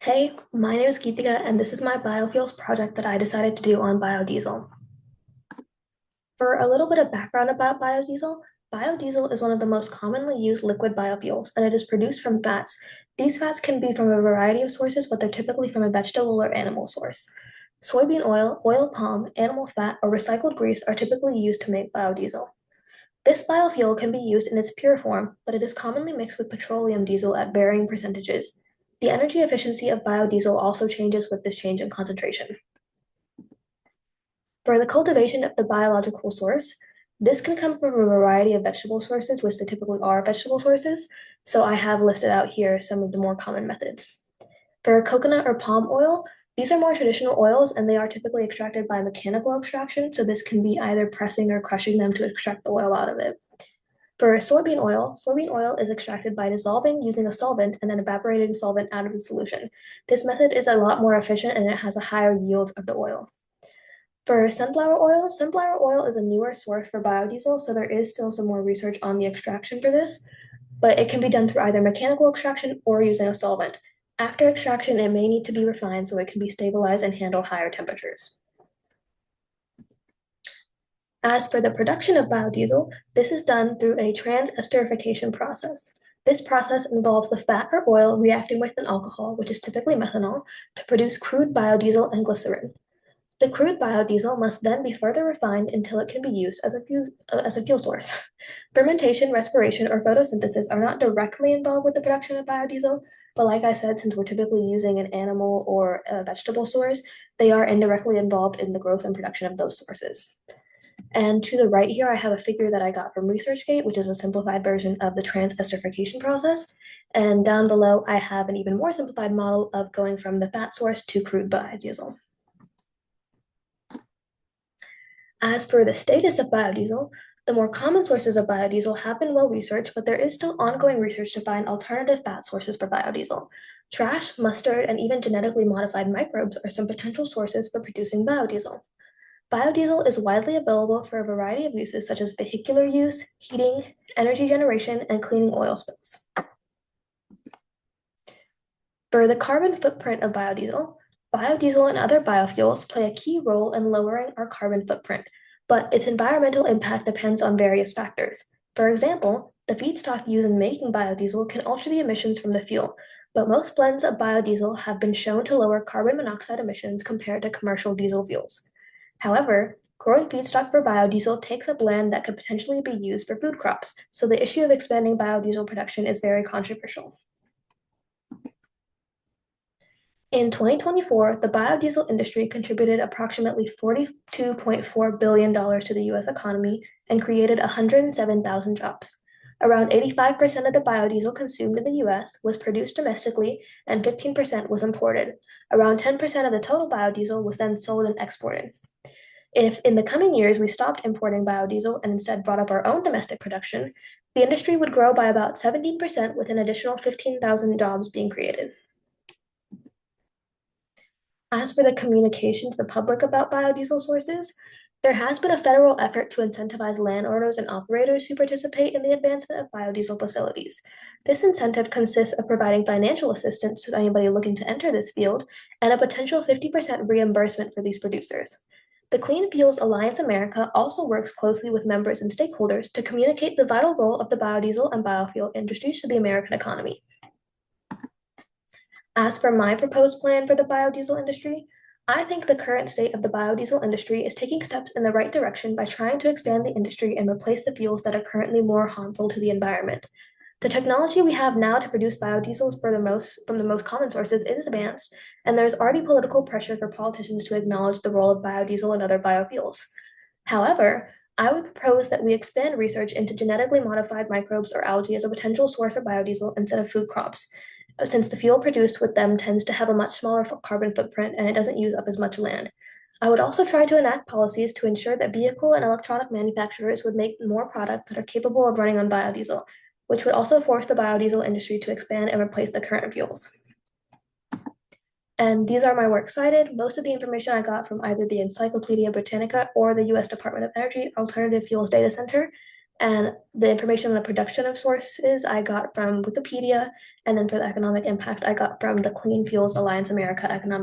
Hey, my name is Geetika, and this is my biofuels project that I decided to do on biodiesel. For a little bit of background about biodiesel, biodiesel is one of the most commonly used liquid biofuels, and it is produced from fats. These fats can be from a variety of sources, but they're typically from a vegetable or animal source. Soybean oil, oil palm, animal fat, or recycled grease are typically used to make biodiesel. This biofuel can be used in its pure form, but it is commonly mixed with petroleum diesel at varying percentages. The energy efficiency of biodiesel also changes with this change in concentration. For the cultivation of the biological source, this can come from a variety of vegetable sources, which they typically are vegetable sources. So I have listed out here some of the more common methods. For coconut or palm oil, these are more traditional oils and they are typically extracted by mechanical extraction. So this can be either pressing or crushing them to extract the oil out of it. For soybean oil is extracted by dissolving using a solvent and then evaporating solvent out of the solution. This method is a lot more efficient and it has a higher yield of the oil. For sunflower oil is a newer source for biodiesel, so there is still some more research on the extraction for this, but it can be done through either mechanical extraction or using a solvent. After extraction, it may need to be refined so it can be stabilized and handle higher temperatures. As for the production of biodiesel, this is done through a trans-esterification process. This process involves the fat or oil reacting with an alcohol, which is typically methanol, to produce crude biodiesel and glycerin. The crude biodiesel must then be further refined until it can be used as a fuel source. Fermentation, respiration, or photosynthesis are not directly involved with the production of biodiesel, but like I said, since we're typically using an animal or a vegetable source, they are indirectly involved in the growth and production of those sources. And to the right here, I have a figure that I got from ResearchGate, which is a simplified version of the trans-esterification process. And down below, I have an even more simplified model of going from the fat source to crude biodiesel. As for the status of biodiesel, the more common sources of biodiesel have been well researched, but there is still ongoing research to find alternative fat sources for biodiesel. Trash, mustard, and even genetically modified microbes are some potential sources for producing biodiesel. Biodiesel is widely available for a variety of uses such as vehicular use, heating, energy generation, and cleaning oil spills. For the carbon footprint of biodiesel and other biofuels play a key role in lowering our carbon footprint, but its environmental impact depends on various factors. For example, the feedstock used in making biodiesel can alter the emissions from the fuel, but most blends of biodiesel have been shown to lower carbon monoxide emissions compared to commercial diesel fuels. However, growing feedstock for biodiesel takes up land that could potentially be used for food crops, so the issue of expanding biodiesel production is very controversial. In 2024, the biodiesel industry contributed approximately $42.4 billion to the US economy and created 107,000 jobs. Around 85% of the biodiesel consumed in the US was produced domestically and 15% was imported. Around 10% of the total biodiesel was then sold and exported. If in the coming years we stopped importing biodiesel and instead brought up our own domestic production, the industry would grow by about 17% with an additional 15,000 jobs being created. As for the communication to the public about biodiesel sources, there has been a federal effort to incentivize landowners and operators who participate in the advancement of biodiesel facilities. This incentive consists of providing financial assistance to anybody looking to enter this field and a potential 50% reimbursement for these producers. The Clean Fuels Alliance America also works closely with members and stakeholders to communicate the vital role of the biodiesel and biofuel industries to the American economy. As for my proposed plan for the biodiesel industry, I think the current state of the biodiesel industry is taking steps in the right direction by trying to expand the industry and replace the fuels that are currently more harmful to the environment. The technology we have now to produce biodiesels from the most common sources is advanced, and there's already political pressure for politicians to acknowledge the role of biodiesel and other biofuels. However, I would propose that we expand research into genetically modified microbes or algae as a potential source for biodiesel instead of food crops, since the fuel produced with them tends to have a much smaller carbon footprint and it doesn't use up as much land. I would also try to enact policies to ensure that vehicle and electronic manufacturers would make more products that are capable of running on biodiesel, which would also force the biodiesel industry to expand and replace the current fuels. And these are my works cited. Most of the information I got from either the Encyclopedia Britannica or the US Department of Energy Alternative Fuels Data Center. And the information on the production of sources I got from Wikipedia. And then for the economic impact, I got from the Clean Fuels Alliance America Economic